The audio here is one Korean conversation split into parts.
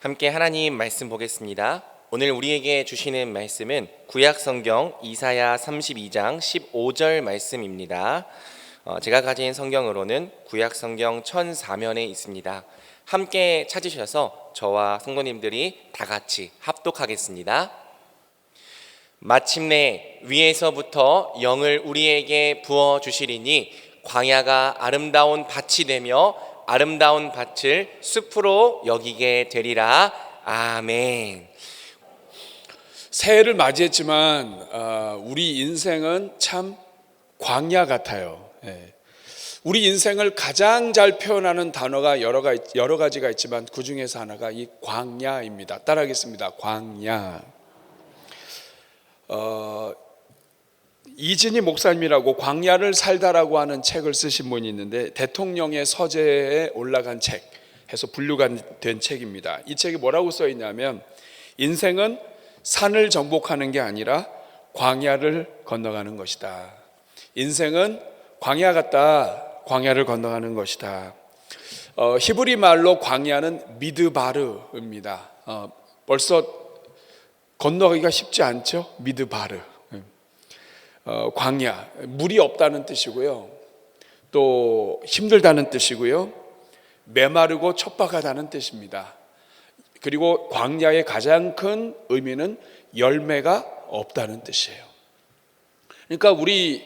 함께 하나님 말씀 보겠습니다. 오늘 우리에게 주시는 말씀은 구약성경 이사야 32장 15절 말씀입니다. 제가 가진 성경으로는 구약성경 1004면에 있습니다. 함께 찾으셔서 저와 성도님들이 다 같이 합독하겠습니다. 마침내 위에서부터 영을 우리에게 부어주시리니 광야가 아름다운 밭이 되며 아름다운 밭을 숲으로 여기게 되리라. 아멘. 새해를 맞이했지만 우리 인생은 참 광야 같아요. 우리 인생을 가장 잘 표현하는 단어가 여러 가지가 있지만 그 중에서 하나가 이 광야입니다. 따라하겠습니다. 광야. 이진희 목사님이라고 광야를 살다라고 하는 책을 쓰신 분이 있는데 대통령의 서재에 올라간 책 해서 분류가 된 책입니다. 이 책이 뭐라고 써 있냐면 인생은 산을 정복하는 게 아니라 광야를 건너가는 것이다. 인생은 광야 같다. 광야를 건너가는 것이다. 히브리 말로 광야는 미드바르입니다. 벌써 건너가기가 쉽지 않죠? 미드바르. 광야, 물이 없다는 뜻이고요. 또 힘들다는 뜻이고요. 메마르고 촉박하다는 뜻입니다. 그리고 광야의 가장 큰 의미는 열매가 없다는 뜻이에요. 그러니까 우리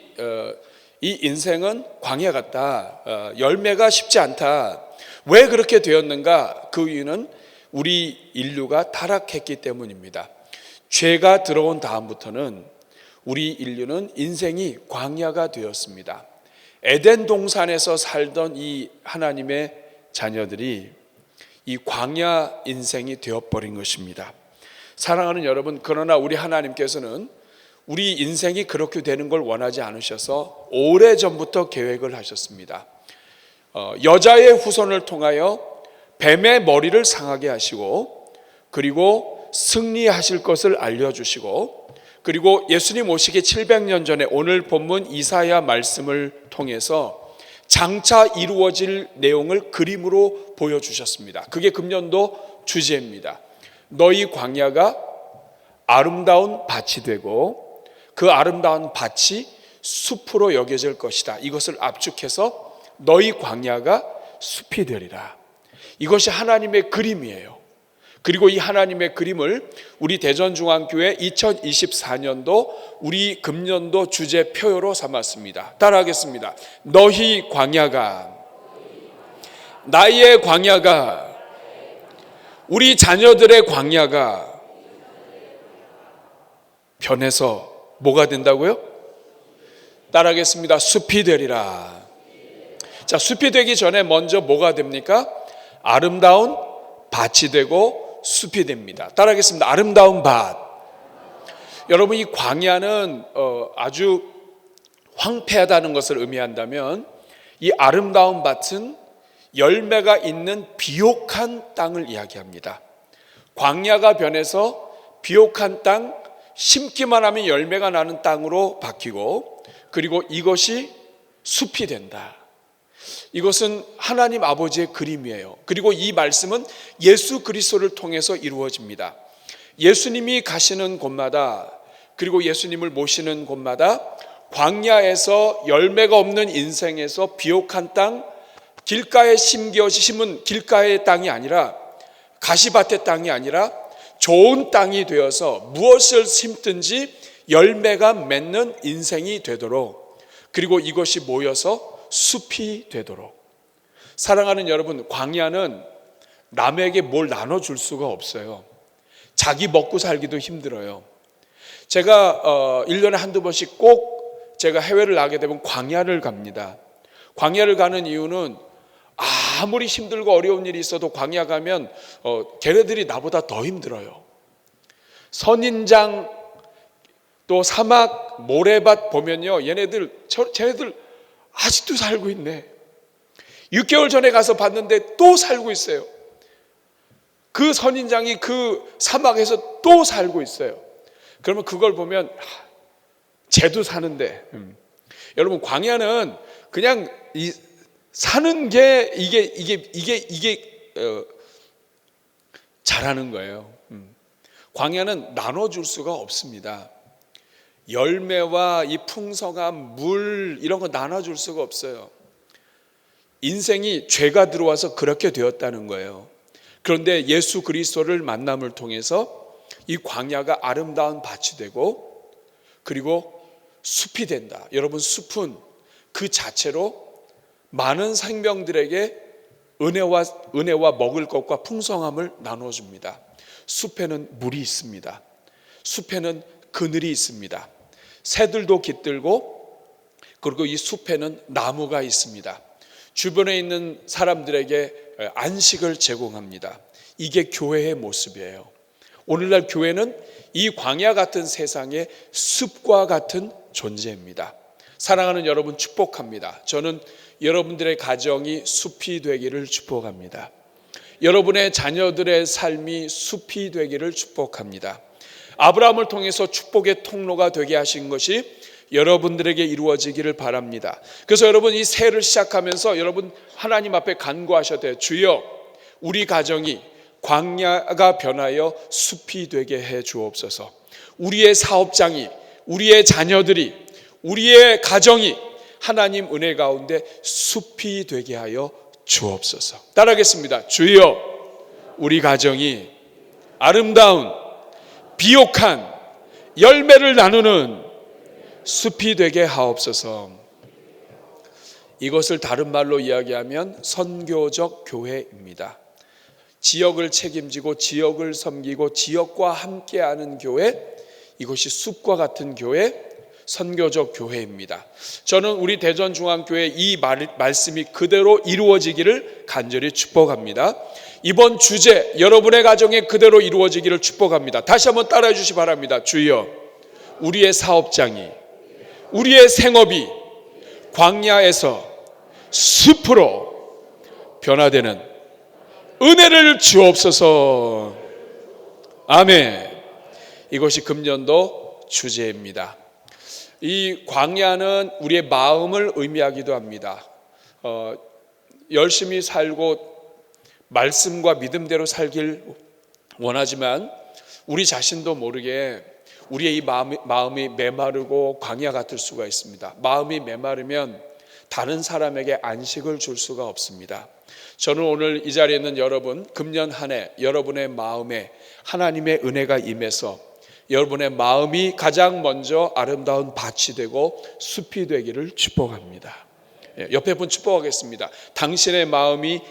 이 인생은 광야 같다. 열매가 쉽지 않다. 왜 그렇게 되었는가? 그 이유는 우리 인류가 타락했기 때문입니다. 죄가 들어온 다음부터는 우리 인류는 인생이 광야가 되었습니다. 에덴 동산에서 살던 이 하나님의 자녀들이 이 광야 인생이 되어버린 것입니다. 사랑하는 여러분, 그러나 우리 하나님께서는 우리 인생이 그렇게 되는 걸 원하지 않으셔서 오래전부터 계획을 하셨습니다. 여자의 후손을 통하여 뱀의 머리를 상하게 하시고 그리고 승리하실 것을 알려주시고 그리고 예수님 오시기 700년 전에 오늘 본문 이사야 말씀을 통해서 장차 이루어질 내용을 그림으로 보여주셨습니다. 그게 금년도 주제입니다. 너희 광야가 아름다운 밭이 되고 그 아름다운 밭이 숲으로 여겨질 것이다. 이것을 압축해서 너희 광야가 숲이 되리라. 이것이 하나님의 그림이에요. 그리고 이 하나님의 그림을 우리 대전중앙교회 2024년도 우리 금년도 주제 표어로 삼았습니다. 따라하겠습니다. 너희 광야가, 나의 광야가, 우리 자녀들의 광야가 변해서 뭐가 된다고요? 따라하겠습니다. 숲이 되리라. 자, 숲이 되기 전에 먼저 뭐가 됩니까? 아름다운 밭이 되고 숲이 됩니다. 따라하겠습니다. 아름다운 밭. 여러분, 이 광야는 아주 황폐하다는 것을 의미한다면 이 아름다운 밭은 열매가 있는 비옥한 땅을 이야기합니다. 광야가 변해서 비옥한 땅, 심기만 하면 열매가 나는 땅으로 바뀌고 그리고 이것이 숲이 된다. 이것은 하나님 아버지의 그림이에요. 그리고 이 말씀은 예수 그리스도를 통해서 이루어집니다. 예수님이 가시는 곳마다 그리고 예수님을 모시는 곳마다 광야에서 열매가 없는 인생에서 비옥한 땅, 길가에 심은 길가의 땅이 아니라 가시밭의 땅이 아니라 좋은 땅이 되어서 무엇을 심든지 열매가 맺는 인생이 되도록 그리고 이것이 모여서 숲이 되도록. 사랑하는 여러분, 광야는 남에게 뭘 나눠줄 수가 없어요. 자기 먹고 살기도 힘들어요. 제가 1년에 한두 번씩 꼭 제가 해외를 나게 되면 광야를 갑니다. 광야를 가는 이유는 아무리 힘들고 어려운 일이 있어도 광야 가면 걔네들이 나보다 더 힘들어요. 선인장 또 사막 모래밭 보면요, 쟤네들 아직도 살고 있네. 6개월 전에 가서 봤는데 또 살고 있어요. 그 선인장이 그 사막에서 또 살고 있어요. 그러면 그걸 보면 쟤도 사는데 여러분, 광야는 그냥 사는 게 이게 자라는 거예요. 광야는 나눠줄 수가 없습니다. 열매와 이 풍성한 물 이런 거 나눠줄 수가 없어요. 인생이 죄가 들어와서 그렇게 되었다는 거예요. 그런데 예수 그리스도를 만남을 통해서 이 광야가 아름다운 밭이 되고 그리고 숲이 된다. 여러분, 숲은 그 자체로 많은 생명들에게 은혜와 먹을 것과 풍성함을 나눠줍니다. 숲에는 물이 있습니다. 숲에는 그늘이 있습니다. 새들도 깃들고 그리고 이 숲에는 나무가 있습니다. 주변에 있는 사람들에게 안식을 제공합니다. 이게 교회의 모습이에요. 오늘날 교회는 이 광야 같은 세상의 숲과 같은 존재입니다. 사랑하는 여러분, 축복합니다. 저는 여러분들의 가정이 숲이 되기를 축복합니다. 여러분의 자녀들의 삶이 숲이 되기를 축복합니다. 아브라함을 통해서 축복의 통로가 되게 하신 것이 여러분들에게 이루어지기를 바랍니다. 그래서 여러분, 이 새해를 시작하면서 여러분 하나님 앞에 간구하셔야 돼요. 주여, 우리 가정이 광야가 변하여 숲이 되게 해 주옵소서. 우리의 사업장이, 우리의 자녀들이, 우리의 가정이 하나님 은혜 가운데 숲이 되게 하여 주옵소서. 따라하겠습니다. 주여, 우리 가정이 아름다운 비옥한 열매를 나누는 숲이 되게 하옵소서. 이것을 다른 말로 이야기하면 선교적 교회입니다. 지역을 책임지고 지역을 섬기고 지역과 함께하는 교회, 이것이 숲과 같은 교회, 선교적 교회입니다. 저는 우리 대전중앙교회 이 말씀이 그대로 이루어지기를 간절히 축복합니다. 이번 주제 여러분의 가정에 그대로 이루어지기를 축복합니다. 다시 한번 따라해 주시기 바랍니다. 주여, 우리의 사업장이, 우리의 생업이 광야에서 숲으로 변화되는 은혜를 주옵소서. 아멘. 이것이 금년도 주제입니다. 이 광야는 우리의 마음을 의미하기도 합니다. 열심히 살고 말씀과 믿음대로 살길 원하지만 우리 자신도 모르게 우리의 이 마음이 메마르고 광야 같을 수가 있습니다. 마음이 메마르면 다른 사람에게 안식을 줄 수가 없습니다. 저는 오늘 이 자리에 있는 여러분, 금년 한 해 여러분의 마음에 하나님의 은혜가 임해서 여러분의 마음이 가장 먼저 아름다운 밭이 되고 숲이 되기를 축복합니다. 옆에 분 축복하겠습니다. 당신의 마음이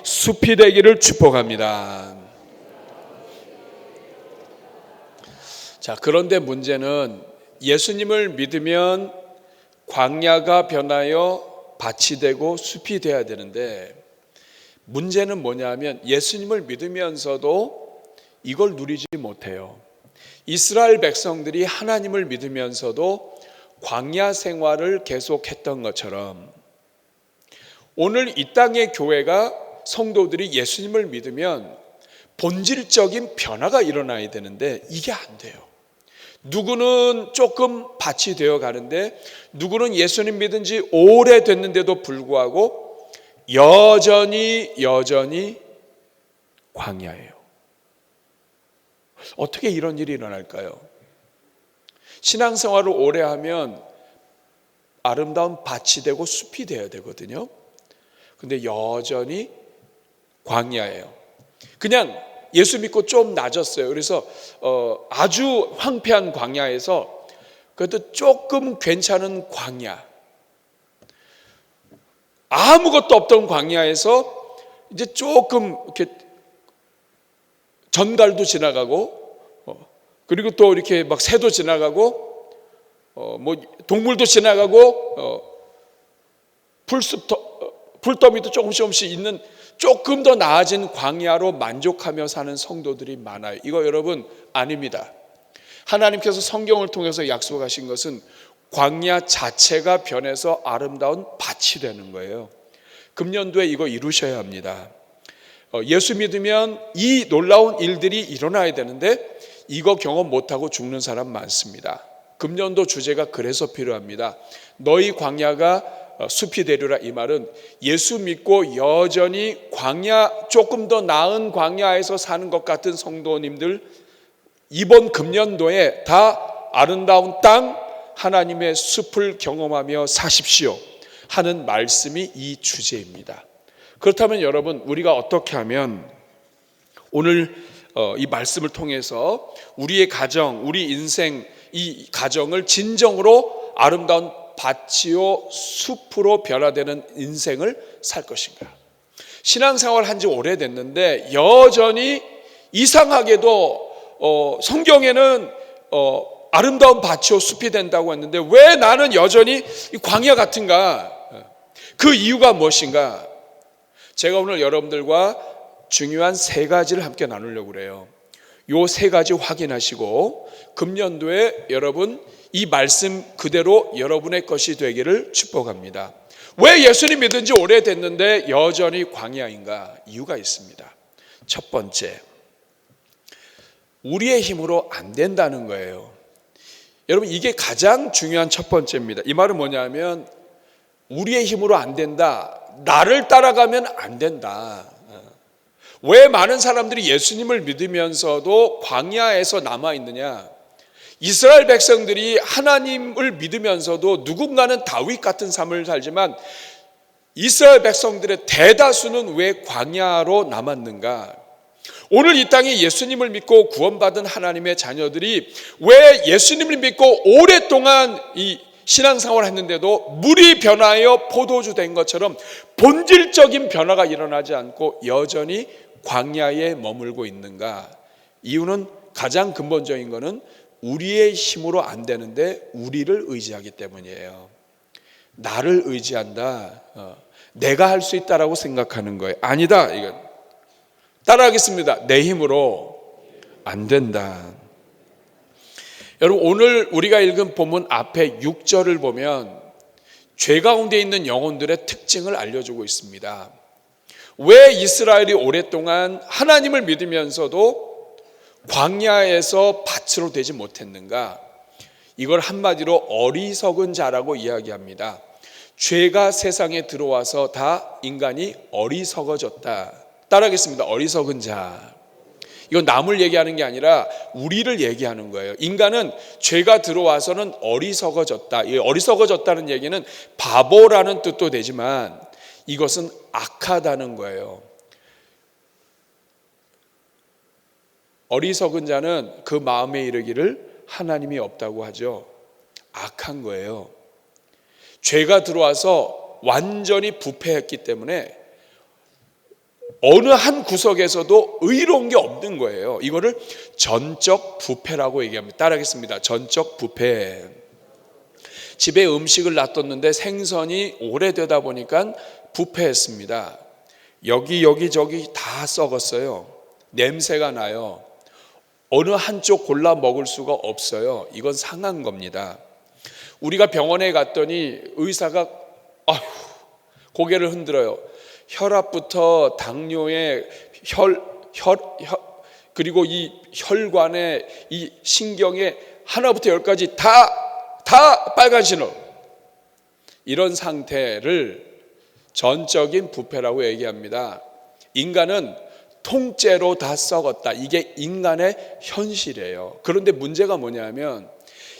숲이 되기를 축복합니다. 자, 그런데 문제는 예수님을 믿으면 광야가 변하여 밭이 되고 숲이 돼야 되는데, 문제는 뭐냐면 예수님을 믿으면서도 이걸 누리지 못해요. 이스라엘 백성들이 하나님을 믿으면서도 광야 생활을 계속했던 것처럼 오늘 이 땅의 교회가, 성도들이 예수님을 믿으면 본질적인 변화가 일어나야 되는데 이게 안 돼요. 누구는 조금 밭이 되어 가는데 누구는 예수님 믿은 지 오래됐는데도 불구하고 여전히 광야예요. 어떻게 이런 일이 일어날까요? 신앙생활을 오래 하면 아름다운 밭이 되고 숲이 되어야 되거든요. 근데 여전히 광야예요. 그냥 예수 믿고 좀 낮았어요. 그래서 아주 황폐한 광야에서 그래도 조금 괜찮은 광야, 아무것도 없던 광야에서 이제 조금 이렇게 전갈도 지나가고 그리고 또 이렇게 막 새도 지나가고 뭐 동물도 지나가고 풀더미도 조금씩 있는 조금 더 나아진 광야로 만족하며 사는 성도들이 많아요. 이거 여러분 아닙니다. 하나님께서 성경을 통해서 약속하신 것은 광야 자체가 변해서 아름다운 밭이 되는 거예요. 금년도에 이거 이루셔야 합니다. 예수 믿으면 이 놀라운 일들이 일어나야 되는데 이거 경험 못하고 죽는 사람 많습니다. 금년도 주제가 그래서 필요합니다. 너희 광야가 숲이 되리라 이 말은 예수 믿고 여전히 광야, 조금 더 나은 광야에서 사는 것 같은 성도님들, 이번 금년도에 다 아름다운 땅 하나님의 숲을 경험하며 사십시오 하는 말씀이 이 주제입니다. 그렇다면 여러분, 우리가 어떻게 하면 오늘 이 말씀을 통해서 우리의 가정, 우리 인생, 이 가정을 진정으로 아름다운 밭이요 숲으로 변화되는 인생을 살 것인가? 신앙생활 한지 오래됐는데 여전히 이상하게도 성경에는 아름다운 밭이요 숲이 된다고 했는데 왜 나는 여전히 광야 같은가? 그 이유가 무엇인가? 제가 오늘 여러분들과 중요한 세 가지를 함께 나누려고 그래요. 요 세 가지 확인하시고 금년도에 여러분 이 말씀 그대로 여러분의 것이 되기를 축복합니다. 왜 예수님 믿은 지 오래됐는데 여전히 광야인가? 이유가 있습니다. 첫 번째, 우리의 힘으로 안 된다는 거예요. 여러분, 이게 가장 중요한 첫 번째입니다. 이 말은 뭐냐면 우리의 힘으로 안 된다. 나를 따라가면 안 된다. 왜 많은 사람들이 예수님을 믿으면서도 광야에서 남아있느냐? 이스라엘 백성들이 하나님을 믿으면서도 누군가는 다윗 같은 삶을 살지만 이스라엘 백성들의 대다수는 왜 광야로 남았는가? 오늘 이 땅에 예수님을 믿고 구원받은 하나님의 자녀들이 왜 예수님을 믿고 오랫동안 이 신앙생활을 했는데도 물이 변하여 포도주 된 것처럼 본질적인 변화가 일어나지 않고 여전히 광야에 머물고 있는가? 이유는 가장 근본적인 것은 우리의 힘으로 안 되는데 우리를 의지하기 때문이에요. 나를 의지한다. 내가 할 수 있다라고 생각하는 거예요. 아니다. 이건 따라하겠습니다. 내 힘으로 안 된다. 여러분, 오늘 우리가 읽은 본문 앞에 6절을 보면 죄 가운데 있는 영혼들의 특징을 알려주고 있습니다. 왜 이스라엘이 오랫동안 하나님을 믿으면서도 광야에서 밭으로 되지 못했는가? 이걸 한마디로 어리석은 자라고 이야기합니다. 죄가 세상에 들어와서 다 인간이 어리석어졌다. 따라하겠습니다. 어리석은 자. 이건 남을 얘기하는 게 아니라 우리를 얘기하는 거예요. 인간은 죄가 들어와서는 어리석어졌다. 이 어리석어졌다는 얘기는 바보라는 뜻도 되지만 이것은 악하다는 거예요. 어리석은 자는 그 마음에 이르기를 하나님이 없다고 하죠. 악한 거예요. 죄가 들어와서 완전히 부패했기 때문에 어느 한 구석에서도 의로운 게 없는 거예요. 이거를 전적 부패라고 얘기합니다. 따라하겠습니다. 전적 부패. 집에 음식을 놔뒀는데 생선이 오래되다 보니까 부패했습니다. 여기저기 다 썩었어요. 냄새가 나요. 어느 한쪽 골라 먹을 수가 없어요. 이건 상한 겁니다. 우리가 병원에 갔더니 의사가 고개를 흔들어요. 혈압부터 당뇨에 그리고 이 혈관에 이 신경에 하나부터 열까지 다 빨간 신호. 이런 상태를 전적인 부패라고 얘기합니다. 인간은 통째로 다 썩었다. 이게 인간의 현실이에요. 그런데 문제가 뭐냐면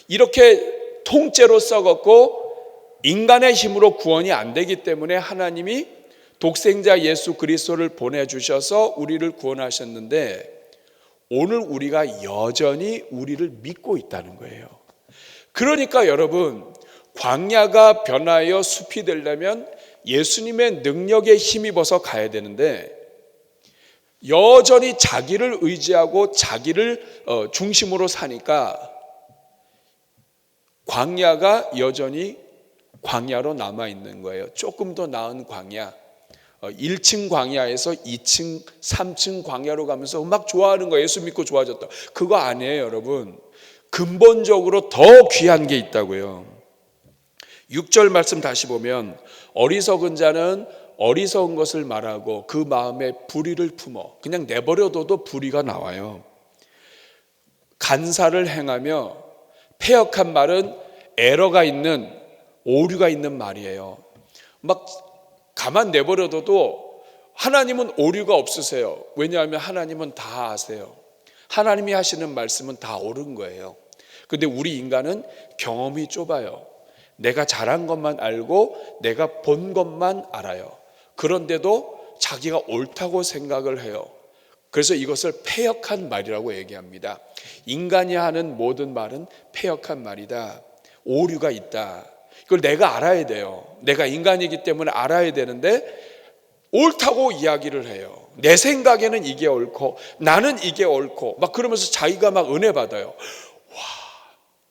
이렇게 통째로 썩었고 인간의 힘으로 구원이 안 되기 때문에 하나님이 독생자 예수 그리스도를 보내주셔서 우리를 구원하셨는데 오늘 우리가 여전히 우리를 믿고 있다는 거예요. 그러니까 여러분, 광야가 변하여 숲이 되려면 예수님의 능력에 힘입어서 가야 되는데 여전히 자기를 의지하고 자기를 중심으로 사니까 광야가 여전히 광야로 남아있는 거예요. 조금 더 나은 광야, 1층 광야에서 2층, 3층 광야로 가면서 막 좋아하는 거예요. 예수 믿고 좋아졌다. 그거 아니에요, 여러분. 근본적으로 더 귀한 게 있다고요. 6절 말씀 다시 보면 어리석은 자는 어리석은 것을 말하고 그 마음에 불의를 품어. 그냥 내버려둬도 불의가 나와요. 간사를 행하며 패역한 말은 에러가 있는, 오류가 있는 말이에요. 막 가만 내버려둬도 하나님은 오류가 없으세요. 왜냐하면 하나님은 다 아세요. 하나님이 하시는 말씀은 다 옳은 거예요. 근데 우리 인간은 경험이 좁아요. 내가 잘한 것만 알고 내가 본 것만 알아요. 그런데도 자기가 옳다고 생각을 해요. 그래서 이것을 패역한 말이라고 얘기합니다. 인간이 하는 모든 말은 패역한 말이다. 오류가 있다. 이걸 내가 알아야 돼요. 내가 인간이기 때문에 알아야 되는데 옳다고 이야기를 해요. 내 생각에는 이게 옳고 나는 이게 옳고 막 그러면서 자기가 막 은혜 받아요. 와,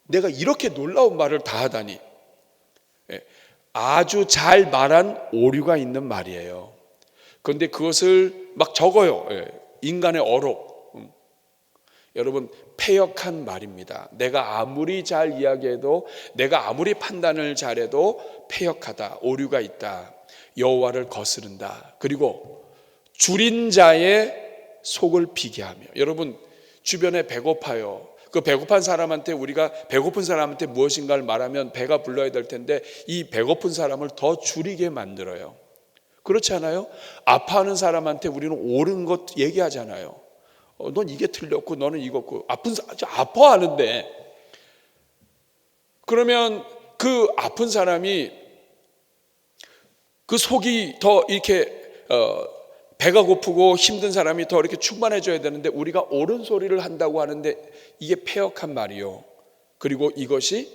내가 이렇게 놀라운 말을 다 하다니. 아주 잘 말한 오류가 있는 말이에요. 그런데 그것을 막 적어요. 인간의 어록. 여러분, 패역한 말입니다. 내가 아무리 잘 이야기해도, 내가 아무리 판단을 잘해도 패역하다, 오류가 있다. 여호와를 거스른다. 그리고 줄인 자의 속을 비게 하며. 여러분, 주변에 배고파요. 그 배고픈 사람한테 우리가 배고픈 사람한테 무엇인가를 말하면 배가 불러야 될 텐데 이 배고픈 사람을 더 줄이게 만들어요. 그렇지 않아요? 아파하는 사람한테 우리는 옳은 것 얘기하잖아요. 넌 이게 틀렸고 너는 이거고. 아파하는데 그러면 그 아픈 사람이 그 속이 더 이렇게 배가 고프고 힘든 사람이 더 이렇게 충만해져야 되는데 우리가 옳은 소리를 한다고 하는데 이게 패역한 말이요. 그리고 이것이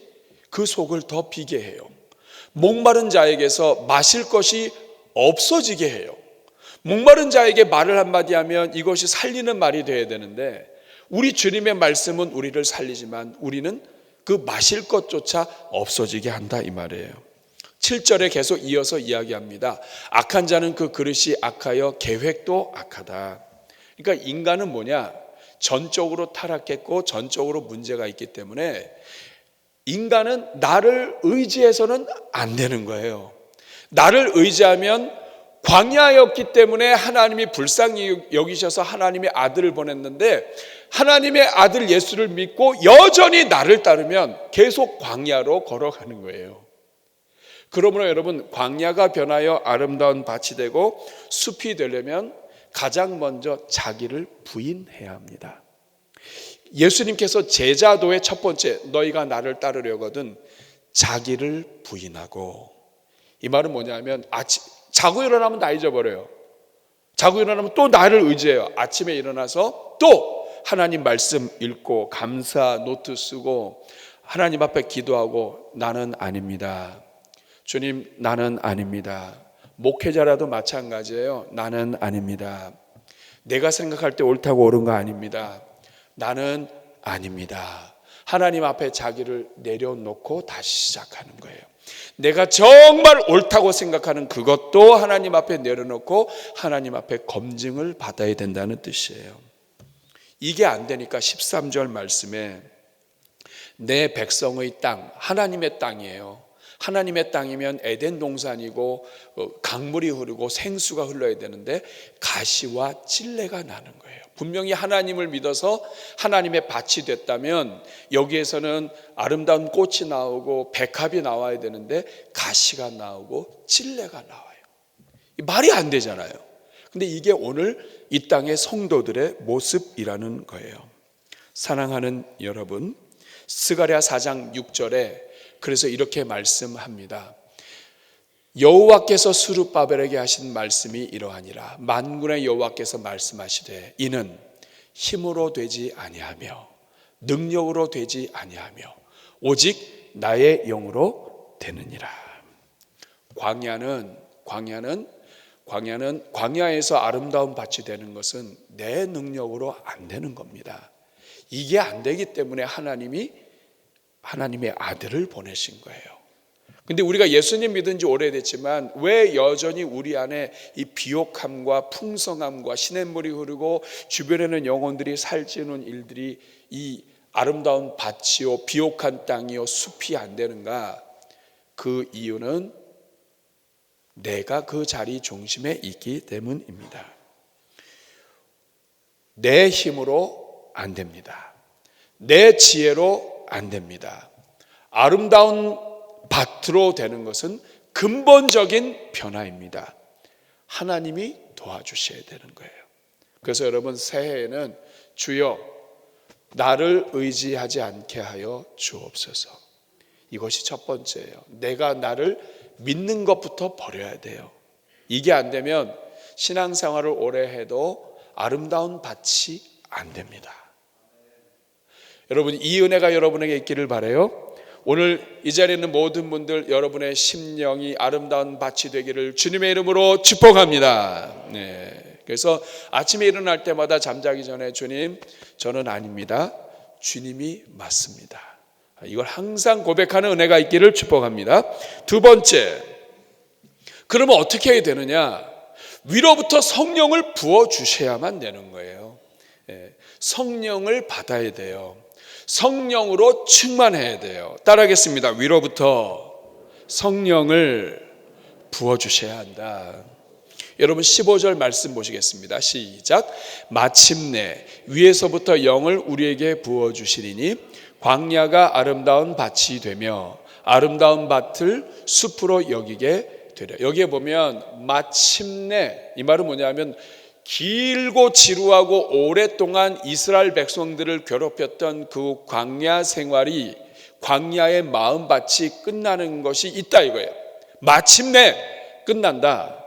그 속을 더 비게 해요. 목마른 자에게서 마실 것이 없어지게 해요. 목마른 자에게 말을 한마디 하면 이것이 살리는 말이 돼야 되는데 우리 주님의 말씀은 우리를 살리지만 우리는 그 마실 것조차 없어지게 한다 이 말이에요. 7절에 계속 이어서 이야기합니다. 악한 자는 그 그릇이 악하여 계획도 악하다. 그러니까 인간은 뭐냐? 전적으로 타락했고 전적으로 문제가 있기 때문에 인간은 나를 의지해서는 안 되는 거예요. 나를 의지하면 광야였기 때문에 하나님이 불쌍히 여기셔서 하나님의 아들을 보냈는데 하나님의 아들 예수를 믿고 여전히 나를 따르면 계속 광야로 걸어가는 거예요. 그러므로 여러분, 광야가 변하여 아름다운 밭이 되고 숲이 되려면 가장 먼저 자기를 부인해야 합니다. 예수님께서 제자도의 첫 번째, 너희가 나를 따르려거든 자기를 부인하고. 이 말은 뭐냐면 자고 일어나면 나 잊어버려요. 자고 일어나면 또 나를 의지해요. 아침에 일어나서 또 하나님 말씀 읽고 감사 노트 쓰고 하나님 앞에 기도하고 나는 아닙니다. 주님, 나는 아닙니다. 목회자라도 마찬가지예요. 나는 아닙니다. 내가 생각할 때 옳다고 옳은 거 아닙니다. 나는 아닙니다. 하나님 앞에 자기를 내려놓고 다시 시작하는 거예요. 내가 정말 옳다고 생각하는 그것도 하나님 앞에 내려놓고 하나님 앞에 검증을 받아야 된다는 뜻이에요. 이게 안 되니까 13절 말씀에 내 백성의 땅, 하나님의 땅이에요. 하나님의 땅이면 에덴 동산이고 강물이 흐르고 생수가 흘러야 되는데 가시와 찔레가 나는 거예요. 분명히 하나님을 믿어서 하나님의 밭이 됐다면 여기에서는 아름다운 꽃이 나오고 백합이 나와야 되는데 가시가 나오고 찔레가 나와요. 말이 안 되잖아요. 근데 이게 오늘 이 땅의 성도들의 모습이라는 거예요. 사랑하는 여러분, 스가랴 4장 6절에 그래서 이렇게 말씀합니다. 여호와께서 스룹바벨에게 하신 말씀이 이러하니라. 만군의 여호와께서 말씀하시되 이는 힘으로 되지 아니하며 능력으로 되지 아니하며 오직 나의 영으로 되느니라. 광야에서 아름다운 밭이 되는 것은 내 능력으로 안 되는 겁니다. 이게 안 되기 때문에 하나님의 아들을 보내신 거예요. 근데 우리가 예수님 믿은 지 오래됐지만 왜 여전히 우리 안에 이 비옥함과 풍성함과 시냇물이 흐르고 주변에는 영혼들이 살찌우는 일들이 이 아름다운 밭이요 비옥한 땅이요 숲이 안 되는가? 그 이유는 내가 그 자리 중심에 있기 때문입니다. 내 힘으로 안 됩니다. 내 지혜로 안 됩니다. 아름다운 밭으로 되는 것은 근본적인 변화입니다. 하나님이 도와주셔야 되는 거예요. 그래서 여러분, 새해에는 주여 나를 의지하지 않게 하여 주옵소서. 이것이 첫 번째예요. 내가 나를 믿는 것부터 버려야 돼요. 이게 안 되면 신앙생활을 오래 해도 아름다운 밭이 안 됩니다. 여러분, 이 은혜가 여러분에게 있기를 바라요. 오늘 이 자리에 있는 모든 분들, 여러분의 심령이 아름다운 밭이 되기를 주님의 이름으로 축복합니다. 네. 그래서 아침에 일어날 때마다 잠자기 전에 주님, 저는 아닙니다. 주님이 맞습니다. 이걸 항상 고백하는 은혜가 있기를 축복합니다. 두 번째, 그러면 어떻게 해야 되느냐? 위로부터 성령을 부어주셔야만 되는 거예요. 성령을 받아야 돼요. 성령으로 충만해야 돼요. 따라하겠습니다. 위로부터 성령을 부어주셔야 한다. 여러분 15절 말씀 보시겠습니다. 시작. 마침내 위에서부터 영을 우리에게 부어주시리니 광야가 아름다운 밭이 되며 아름다운 밭을 숲으로 여기게 되려. 여기에 보면 마침내, 이 말은 뭐냐면 길고 지루하고 오랫동안 이스라엘 백성들을 괴롭혔던 그 광야 생활이, 광야의 마음밭이 끝나는 것이 있다 이거예요. 마침내 끝난다.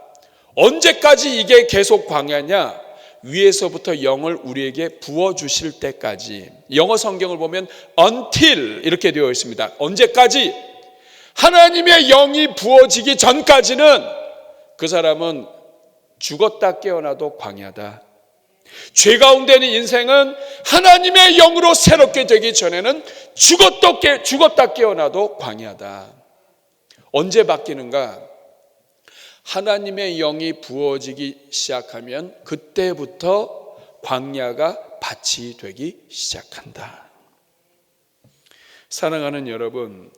언제까지 이게 계속 광야냐? 위에서부터 영을 우리에게 부어주실 때까지. 영어 성경을 보면 until 이렇게 되어 있습니다. 언제까지? 하나님의 영이 부어지기 전까지는 그 사람은 죽었다 깨어나도 광야다. 죄 가운데 있는 인생은 하나님의 영으로 새롭게 되기 전에는 죽었다 깨어나도 광야다. 언제 바뀌는가? 하나님의 영이 부어지기 시작하면 그때부터 광야가 밭이 되기 시작한다. 사랑하는 여러분,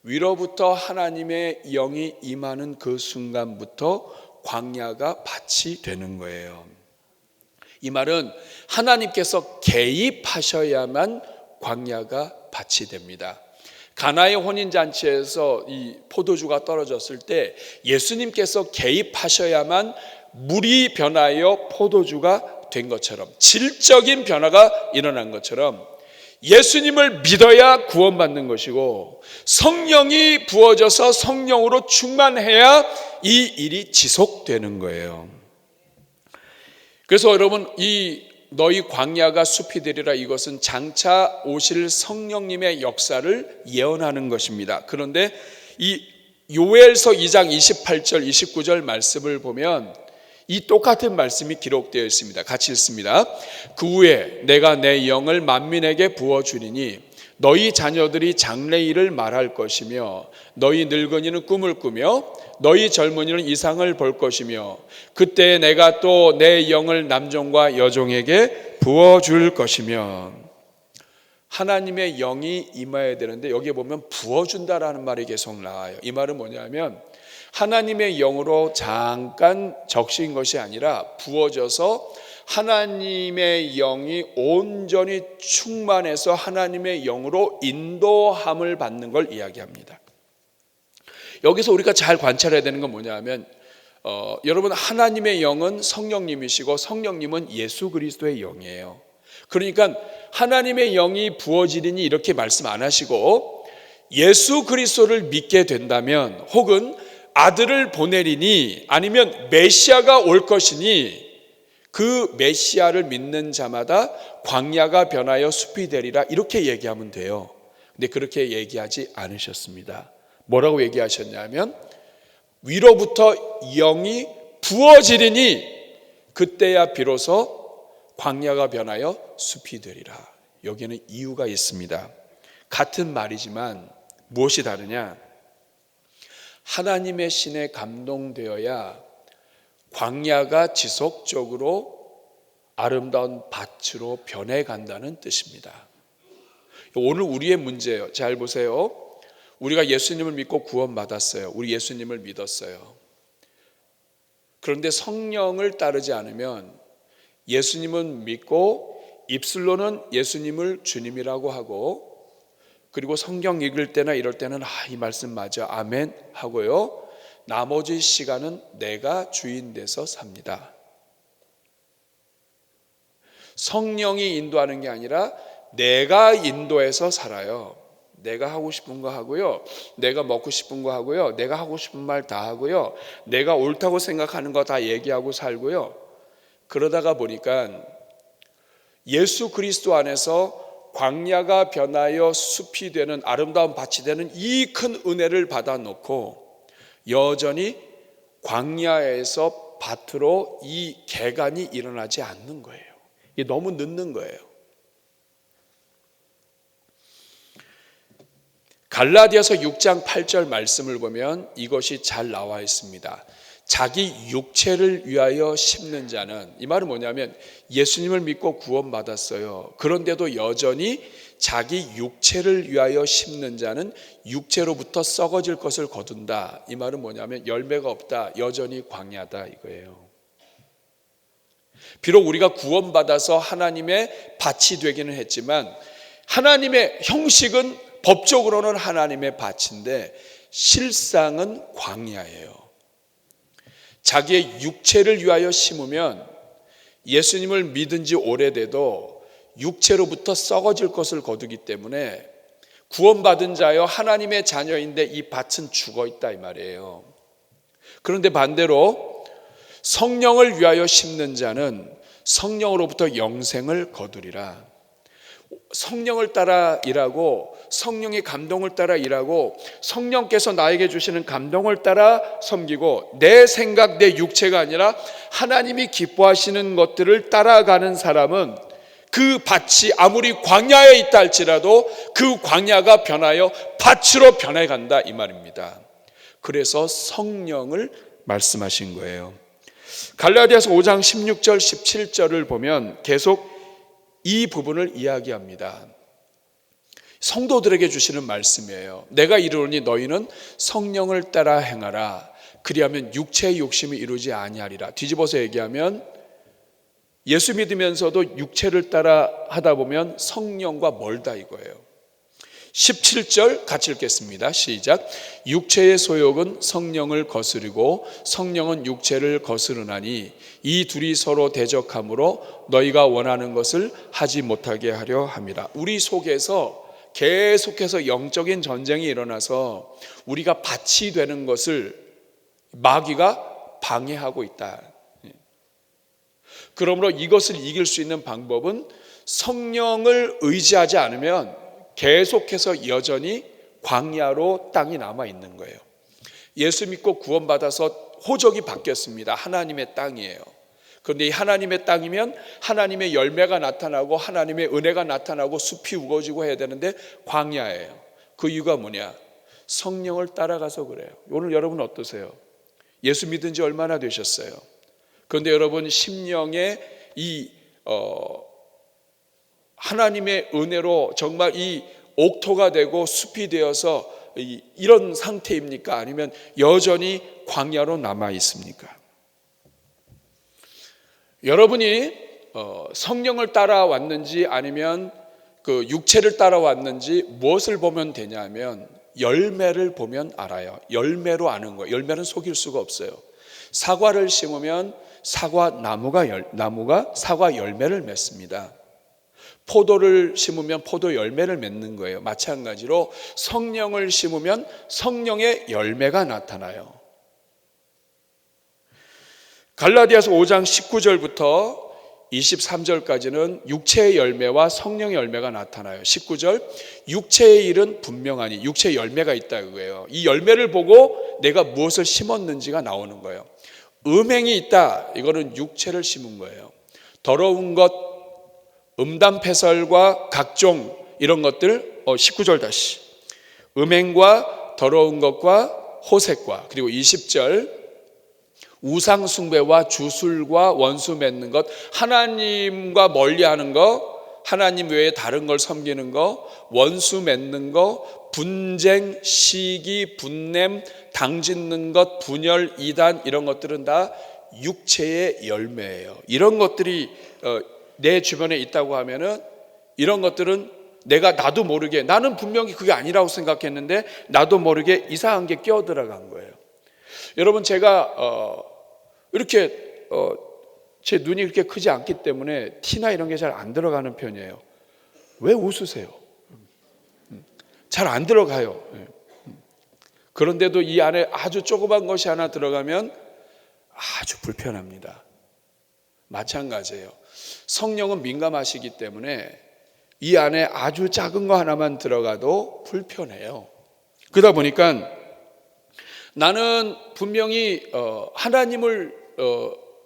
위로부터 하나님의 영이 임하는 그 순간부터 광야가 밭이 되는 거예요. 이 말은 하나님께서 개입하셔야만 광야가 밭이 됩니다. 가나의 혼인잔치에서 이 포도주가 떨어졌을 때 예수님께서 개입하셔야만 물이 변하여 포도주가 된 것처럼, 질적인 변화가 일어난 것처럼 예수님을 믿어야 구원받는 것이고 성령이 부어져서 성령으로 충만해야 이 일이 지속되는 거예요. 그래서 여러분, 이 너희 광야가 숲이 되리라, 이것은 장차 오실 성령님의 역사를 예언하는 것입니다. 그런데 이 요엘서 2장 28절 29절 말씀을 보면 이 똑같은 말씀이 기록되어 있습니다. 같이 읽습니다. 그 후에 내가 내 영을 만민에게 부어주리니 너희 자녀들이 장래일을 말할 것이며 너희 늙은이는 꿈을 꾸며 너희 젊은이는 이상을 볼 것이며 그때 내가 또 내 영을 남종과 여종에게 부어줄 것이며. 하나님의 영이 임해야 되는데 여기에 보면 부어준다라는 말이 계속 나와요. 이 말은 뭐냐면 하나님의 영으로 잠깐 적신 것이 아니라 부어져서 하나님의 영이 온전히 충만해서 하나님의 영으로 인도함을 받는 걸 이야기합니다. 여기서 우리가 잘 관찰해야 되는 건 뭐냐면 여러분, 하나님의 영은 성령님이시고 성령님은 예수 그리스도의 영이에요. 그러니까 하나님의 영이 부어지리니 이렇게 말씀 안 하시고 예수 그리스도를 믿게 된다면, 혹은 아들을 보내리니, 아니면 메시아가 올 것이니 그 메시아를 믿는 자마다 광야가 변하여 숲이 되리라, 이렇게 얘기하면 돼요. 근데 그렇게 얘기하지 않으셨습니다. 뭐라고 얘기하셨냐면 위로부터 영이 부어지리니 그때야 비로소 광야가 변하여 숲이 되리라. 여기는 이유가 있습니다. 같은 말이지만 무엇이 다르냐? 하나님의 신에 감동되어야 광야가 지속적으로 아름다운 밭으로 변해간다는 뜻입니다. 오늘 우리의 문제예요. 잘 보세요. 우리가 예수님을 믿고 구원받았어요. 우리 예수님을 믿었어요. 그런데 성령을 따르지 않으면 예수님은 믿고 입술로는 예수님을 주님이라고 하고, 그리고 성경 읽을 때나 이럴 때는 이 말씀 맞아, 아멘 하고요, 나머지 시간은 내가 주인 돼서 삽니다. 성령이 인도하는 게 아니라 내가 인도해서 살아요. 내가 하고 싶은 거 하고요. 내가 먹고 싶은 거 하고요. 내가 하고 싶은 말 다 하고요. 내가 옳다고 생각하는 거 다 얘기하고 살고요. 그러다가 보니까 예수 그리스도 안에서 광야가 변하여 숲이 되는, 아름다운 밭이 되는 이 큰 은혜를 받아놓고 여전히 광야에서 밭으로 이 개간이 일어나지 않는 거예요. 이게 너무 늦는 거예요. 갈라디아서 6장 8절 말씀을 보면 이것이 잘 나와 있습니다. 자기 육체를 위하여 심는 자는, 이 말은 뭐냐면 예수님을 믿고 구원받았어요. 그런데도 여전히 자기 육체를 위하여 심는 자는 육체로부터 썩어질 것을 거둔다. 이 말은 뭐냐면 열매가 없다, 여전히 광야다 이거예요. 비록 우리가 구원받아서 하나님의 밭이 되기는 했지만 하나님의 형식은, 법적으로는 하나님의 밭인데 실상은 광야예요. 자기의 육체를 위하여 심으면 예수님을 믿은 지 오래돼도 육체로부터 썩어질 것을 거두기 때문에 구원받은 자여 하나님의 자녀인데 이 밭은 죽어 있다 이 말이에요. 그런데 반대로 성령을 위하여 심는 자는 성령으로부터 영생을 거두리라. 성령을 따라 일하고 성령의 감동을 따라 일하고 성령께서 나에게 주시는 감동을 따라 섬기고 내 생각, 내 육체가 아니라 하나님이 기뻐하시는 것들을 따라가는 사람은 그 밭이 아무리 광야에 있다 할지라도 그 광야가 변하여 밭으로 변해간다 이 말입니다. 그래서 성령을 말씀하신 거예요. 갈라디아서 5장 16절 17절을 보면 계속 이 부분을 이야기합니다. 성도들에게 주시는 말씀이에요. 내가 이르노니 너희는 성령을 따라 행하라. 그리하면 육체의 욕심이 이루지 아니하리라. 뒤집어서 얘기하면 예수 믿으면서도 육체를 따라 하다 보면 성령과 멀다 이거예요. 17절 같이 읽겠습니다. 시작. 육체의 소욕은 성령을 거스르고 성령은 육체를 거스르나니 이 둘이 서로 대적함으로 너희가 원하는 것을 하지 못하게 하려 함이라. 우리 속에서 계속해서 영적인 전쟁이 일어나서 우리가 밭이 되는 것을 마귀가 방해하고 있다. 그러므로 이것을 이길 수 있는 방법은 성령을 의지하지 않으면 계속해서 여전히 광야로 땅이 남아 있는 거예요. 예수 믿고 구원받아서 호적이 바뀌었습니다. 하나님의 땅이에요. 그런데 이 하나님의 땅이면 하나님의 열매가 나타나고 하나님의 은혜가 나타나고 숲이 우거지고 해야 되는데 광야예요. 그 이유가 뭐냐? 성령을 따라가서 그래요. 오늘 여러분 어떠세요? 예수 믿은 지 얼마나 되셨어요? 그런데 여러분 심령에 이 하나님의 은혜로 정말 이 옥토가 되고 숲이 되어서 이런 상태입니까? 아니면 여전히 광야로 남아 있습니까? 여러분이 성령을 따라왔는지 아니면 그 육체를 따라왔는지 무엇을 보면 되냐면 열매를 보면 알아요. 열매로 아는 거예요. 열매는 속일 수가 없어요. 사과를 심으면 사과 나무가 사과 열매를 맺습니다. 포도를 심으면 포도 열매를 맺는 거예요. 마찬가지로 성령을 심으면 성령의 열매가 나타나요. 갈라디아서 5장 19절부터 23절까지는 육체의 열매와 성령의 열매가 나타나요. 19절, 육체의 일은 분명하니, 육체의 열매가 있다 그거예요. 이 열매를 보고 내가 무엇을 심었는지가 나오는 거예요. 음행이 있다, 이거는 육체를 심은 거예요. 더러운 것, 음담패설과 각종 이런 것들, 19절 다시 음행과 더러운 것과 호색과, 그리고 20절 우상 숭배와 주술과 원수 맺는 것, 하나님과 멀리하는 것, 하나님 외에 다른 걸 섬기는 것, 원수 맺는 것, 분쟁, 시기, 분냄, 당짓는 것, 분열, 이단, 이런 것들은 다 육체의 열매예요. 이런 것들이 내 주변에 있다고 하면은 이런 것들은 내가 나도 모르게, 나는 분명히 그게 아니라고 생각했는데 나도 모르게 이상한 게 끼어들어간 거예요. 여러분, 제가 이렇게 제 눈이 그렇게 크지 않기 때문에 티나 이런 게 잘 안 들어가는 편이에요. 왜 웃으세요? 잘 안 들어가요. 그런데도 이 안에 아주 조그만 것이 하나 들어가면 아주 불편합니다. 마찬가지예요. 성령은 민감하시기 때문에 이 안에 아주 작은 거 하나만 들어가도 불편해요. 그러다 보니까 나는 분명히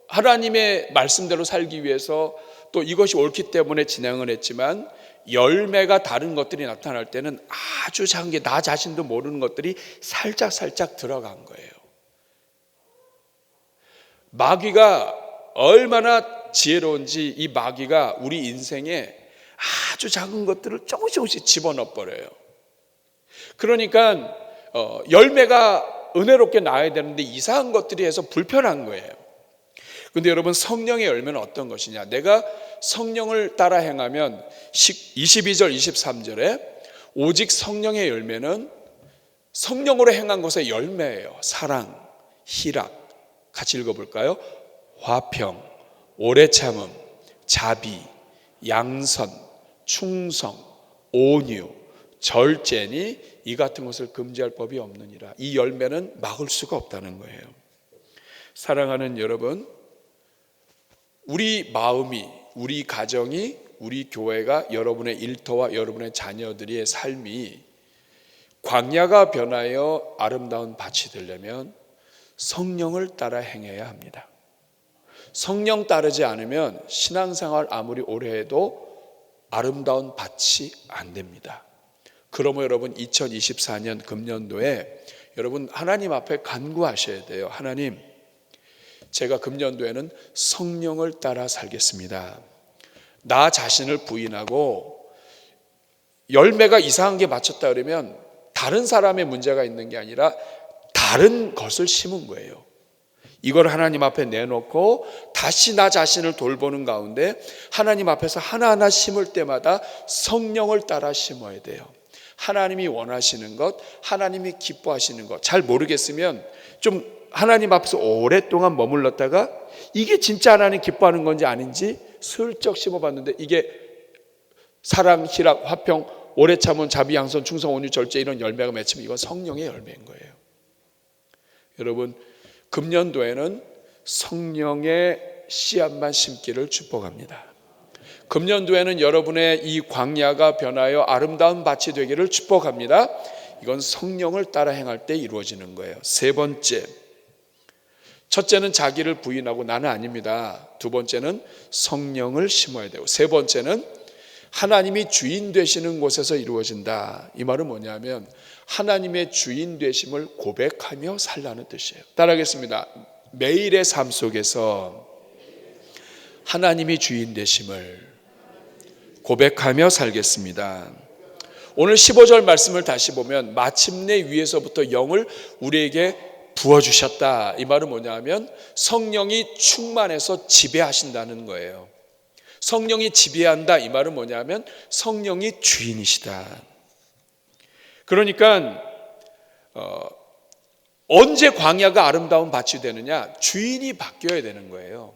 하나님의 말씀대로 살기 위해서 또 이것이 옳기 때문에 진행을 했지만 열매가 다른 것들이 나타날 때는 아주 작은 게 나 자신도 모르는 것들이 살짝 들어간 거예요. 마귀가 얼마나 지혜로운지 이 마귀가 우리 인생에 아주 작은 것들을 조금씩 집어넣어 버려요. 그러니까 열매가 은혜롭게 나야 되는데 이상한 것들이 해서 불편한 거예요. 근데 여러분, 성령의 열매는 어떤 것이냐? 내가 성령을 따라 행하면 22절 23절에 오직 성령의 열매는 성령으로 행한 것의 열매예요. 사랑, 희락, 같이 읽어볼까요? 화평, 오래 참음, 자비, 양선, 충성, 온유, 절제니 이 같은 것을 금지할 법이 없느니라. 이 열매는 막을 수가 없다는 거예요. 사랑하는 여러분, 우리 마음이, 우리 가정이, 우리 교회가, 여러분의 일터와 여러분의 자녀들의 삶이 광야가 변하여 아름다운 밭이 되려면 성령을 따라 행해야 합니다. 성령 따르지 않으면 신앙생활 아무리 오래 해도 아름다운 밭이 안 됩니다. 그러므로 여러분, 2024년 금년도에 여러분 하나님 앞에 간구하셔야 돼요. 하나님, 제가 금년도에는 성령을 따라 살겠습니다. 나 자신을 부인하고 열매가 이상한 게 맞췄다 그러면 다른 사람의 문제가 있는 게 아니라 다른 것을 심은 거예요. 이걸 하나님 앞에 내놓고 다시 나 자신을 돌보는 가운데 하나님 앞에서 하나하나 심을 때마다 성령을 따라 심어야 돼요. 하나님이 원하시는 것, 하나님이 기뻐하시는 것 잘 모르겠으면 좀 하나님 앞에서 오랫동안 머물렀다가 이게 진짜 하나님 기뻐하는 건지 아닌지 슬쩍 심어봤는데 이게 사랑, 희락, 화평, 오래 참은, 자비, 양선, 충성, 온유, 절제 이런 열매가 맺히면 이건 성령의 열매인 거예요. 여러분, 금년도에는 성령의 씨앗만 심기를 축복합니다. 금년도에는 여러분의 이 광야가 변하여 아름다운 밭이 되기를 축복합니다. 이건 성령을 따라 행할 때 이루어지는 거예요. 세 번째, 첫째는 자기를 부인하고 나는 아닙니다. 두 번째는 성령을 심어야 되고, 세 번째는 하나님이 주인 되시는 곳에서 이루어진다. 이 말은 뭐냐면 하나님의 주인 되심을 고백하며 살라는 뜻이에요. 따라하겠습니다. 매일의 삶 속에서 하나님이 주인 되심을 고백하며 살겠습니다. 오늘 15절 말씀을 다시 보면 마침내 위에서부터 영을 우리에게 부어주셨다. 이 말은 뭐냐면 성령이 충만해서 지배하신다는 거예요. 성령이 지배한다. 이 말은 뭐냐면 성령이 주인이시다. 그러니까 언제 광야가 아름다운 밭이 되느냐? 주인이 바뀌어야 되는 거예요.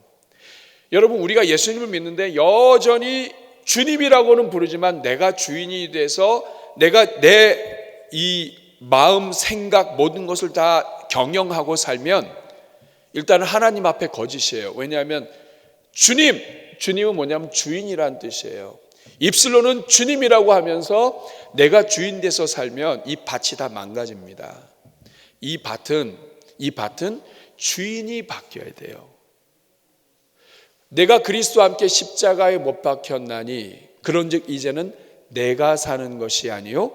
여러분, 우리가 예수님을 믿는데 여전히 주님이라고는 부르지만 내가 주인이 돼서 내가 내 이 마음, 생각 모든 것을 다 경영하고 살면 일단은 하나님 앞에 거짓이에요. 왜냐하면 주님은 뭐냐면 주인이란 뜻이에요. 입술로는 주님이라고 하면서 내가 주인 돼서 살면 이 밭이 다 망가집니다. 이 밭은 주인이 바뀌어야 돼요. 내가 그리스도와 함께 십자가에 못 박혔나니 그런즉 이제는 내가 사는 것이 아니요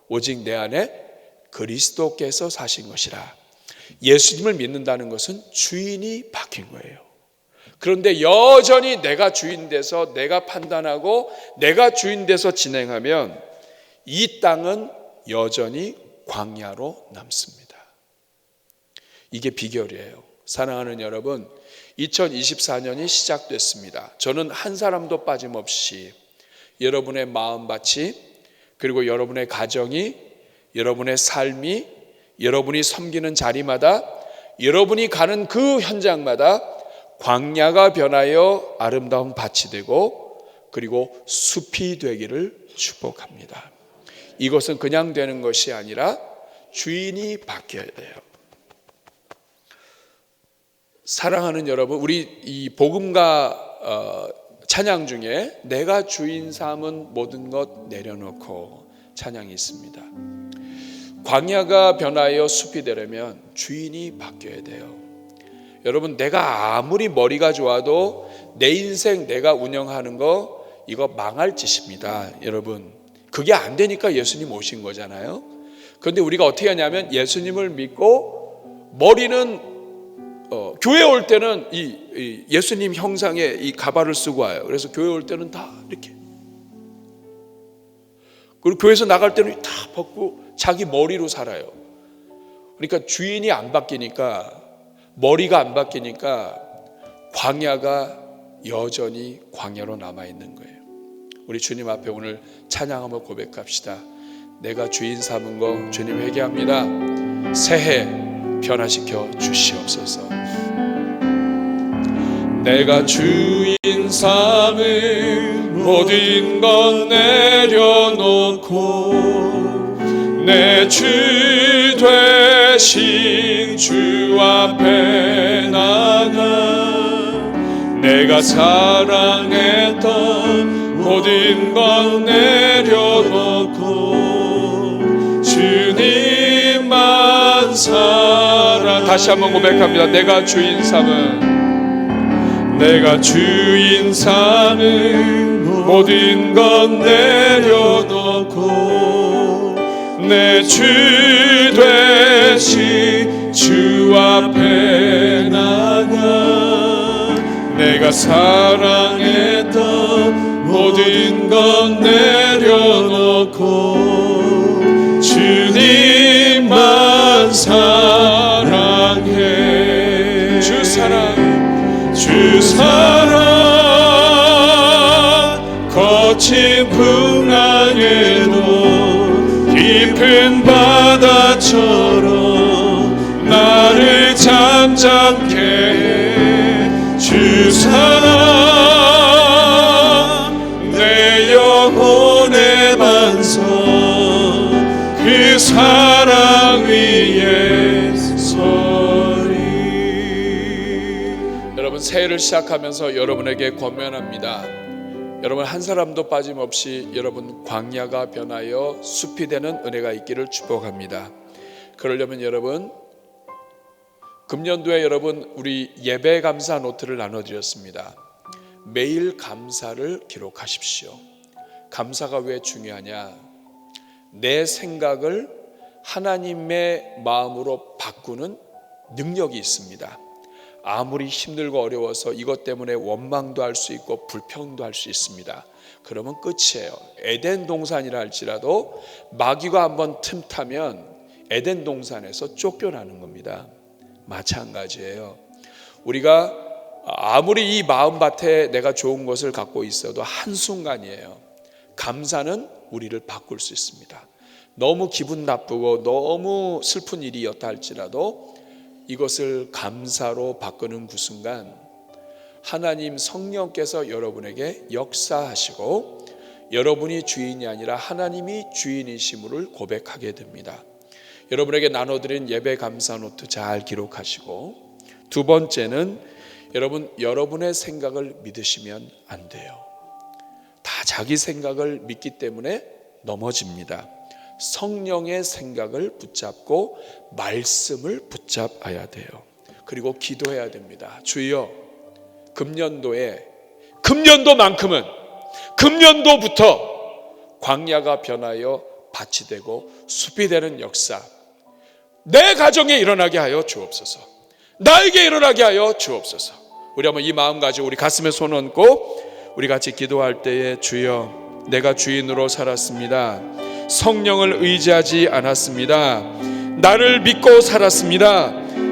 오직 내 안에 그리스도께서 사신 것이라. 예수님을 믿는다는 것은 주인이 바뀐 거예요. 그런데 여전히 내가 주인 돼서 내가 판단하고 내가 주인 돼서 진행하면 이 땅은 여전히 광야로 남습니다. 이게 비결이에요. 사랑하는 여러분, 2024년이 시작됐습니다. 저는 한 사람도 빠짐없이 여러분의 마음밭이, 그리고 여러분의 가정이, 여러분의 삶이, 여러분이 섬기는 자리마다 여러분이 가는 그 현장마다 광야가 변하여 아름다운 밭이 되고 그리고 숲이 되기를 축복합니다. 이것은 그냥 되는 것이 아니라 주인이 바뀌어야 돼요. 사랑하는 여러분, 우리 이 복음과 찬양 중에 내가 주인 삼은 모든 것 내려놓고 찬양이 있습니다. 광야가 변하여 숲이 되려면 주인이 바뀌어야 돼요. 여러분, 내가 아무리 머리가 좋아도 내 인생 내가 운영하는 거 이거 망할 짓입니다. 여러분, 그게 안 되니까 예수님 오신 거잖아요. 그런데 우리가 어떻게 하냐면 예수님을 믿고 머리는 교회 올 때는 이 예수님 형상의 이 가발을 쓰고 와요. 그래서 교회 올 때는 다 이렇게, 그리고 교회에서 나갈 때는 다 벗고 자기 머리로 살아요. 그러니까 주인이 안 바뀌니까, 머리가 안 바뀌니까 광야가 여전히 광야로 남아있는 거예요. 우리 주님 앞에 오늘 찬양하며 고백합시다. 내가 주인 삼은 거 주님 회개합니다. 새해 변화시켜 주시옵소서. 내가 주인 삼은 모든 것 내려놓고 내 주 되신 주 앞에 나가 내가 사랑했던 모든 것 내려놓고 주님만 사랑. 다시 한번 고백합니다. 내가 주인 삼은 모든 것 내려놓고 내 주 되신 주 앞에 나가 내가 사랑했던 모든 것 내려놓고 주님만 사랑해. 주 사랑 거친 풍랑에도 깊은 바다처럼 나를 잠잠케 해. 주 사랑 내 영혼의 반석 그 사랑 위에 서리. 여러분, 새해를 시작하면서 여러분에게 권면합니다. 여러분, 한 사람도 빠짐없이 여러분 광야가 변하여 숲이 되는 은혜가 있기를 축복합니다. 그러려면 여러분, 금년도에 여러분 우리 예배 감사 노트를 나눠드렸습니다. 매일 감사를 기록하십시오. 감사가 왜 중요하냐? 내 생각을 하나님의 마음으로 바꾸는 능력이 있습니다. 아무리 힘들고 어려워서 이것 때문에 원망도 할 수 있고 불평도 할 수 있습니다. 그러면 끝이에요. 에덴 동산이라 할지라도 마귀가 한번 틈타면 에덴 동산에서 쫓겨나는 겁니다. 마찬가지예요. 우리가 아무리 이 마음밭에 내가 좋은 것을 갖고 있어도 한순간이에요. 감사는 우리를 바꿀 수 있습니다. 너무 기분 나쁘고 너무 슬픈 일이었다 할지라도 이것을 감사로 바꾸는 그 순간 하나님 성령께서 여러분에게 역사하시고 여러분이 주인이 아니라 하나님이 주인이심을 고백하게 됩니다. 여러분에게 나눠드린 예배 감사 노트 잘 기록하시고, 두 번째는 여러분의 생각을 믿으시면 안 돼요. 다 자기 생각을 믿기 때문에 넘어집니다. 성령의 생각을 붙잡고 말씀을 붙잡아야 돼요. 그리고 기도해야 됩니다. 주여, 금년도만큼은 금년도부터 광야가 변하여 밭이 되고 숲이 되는 역사 내 가정에 일어나게 하여 주옵소서. 나에게 일어나게 하여 주옵소서. 우리 한번 이 마음 가지고 우리 가슴에 손 얹고 우리 같이 기도할 때에 주여, 내가 주인으로 살았습니다. 성령을 의지하지 않았습니다. 나를 믿고 살았습니다.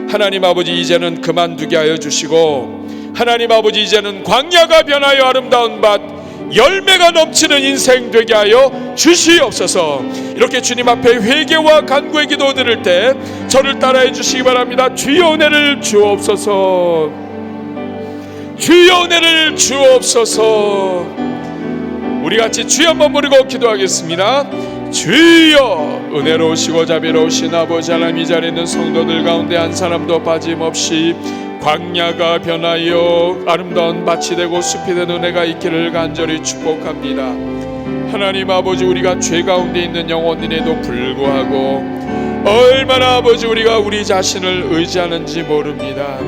하나님 아버지, 이제는 그만두게 하여 주시고, 하나님 아버지, 이제는 광야가 변하여 아름다운 밭 열매가 넘치는 인생 되게 하여 주시옵소서. 이렇게 주님 앞에 회개와 간구의 기도 드릴 때 저를 따라해 주시기 바랍니다. 주여 은혜를 주옵소서. 주여 은혜를 주옵소서. 우리 같이 주여 한번 부르고 기도하겠습니다. 주여, 은혜로우시고 자비로우신 아버지 하나님, 이 자리에 있는 성도들 가운데 한 사람도 빠짐없이 광야가 변하여 아름다운 밭이 되고 숲이 된 은혜가 있기를 간절히 축복합니다. 하나님 아버지, 우리가 죄 가운데 있는 영혼인에도 불구하고 얼마나 아버지 우리가 우리 자신을 의지하는지 모릅니다.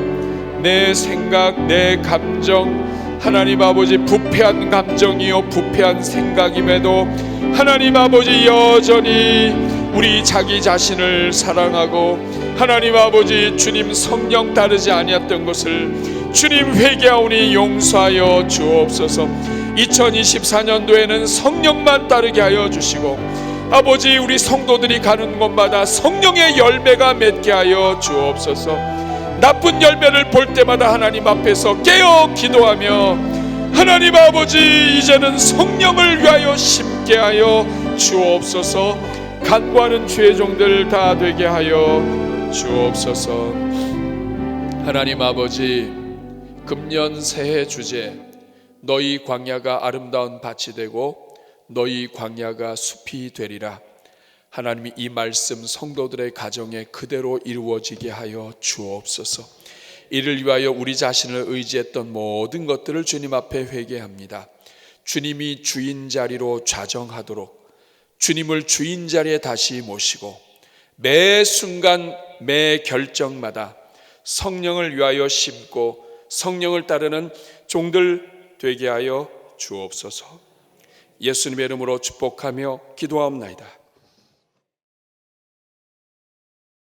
내 생각, 내 감정, 하나님 아버지 부패한 감정이요 부패한 생각임에도 하나님 아버지 여전히 우리 자기 자신을 사랑하고 하나님 아버지 주님 성령 따르지 아니었던 것을 주님 회개하오니 용서하여 주옵소서. 2024년도에는 성령만 따르게 하여 주시고 아버지 우리 성도들이 가는 곳마다 성령의 열매가 맺게 하여 주옵소서. 나쁜 열매를 볼 때마다 하나님 앞에서 깨어 기도하며 하나님 아버지 이제는 성령을 위하여 심게 하여 주옵소서. 간구하는 주의 종들 다 되게 하여 주옵소서. 하나님 아버지, 금년 새해 주제 너희 광야가 아름다운 밭이 되고 너희 광야가 숲이 되리라. 하나님이 이 말씀 성도들의 가정에 그대로 이루어지게 하여 주옵소서. 이를 위하여 우리 자신을 의지했던 모든 것들을 주님 앞에 회개합니다. 주님이 주인 자리로 좌정하도록 주님을 주인 자리에 다시 모시고 매 순간 매 결정마다 성령을 위하여 심고 성령을 따르는 종들 되게 하여 주옵소서. 예수님의 이름으로 축복하며 기도하옵나이다.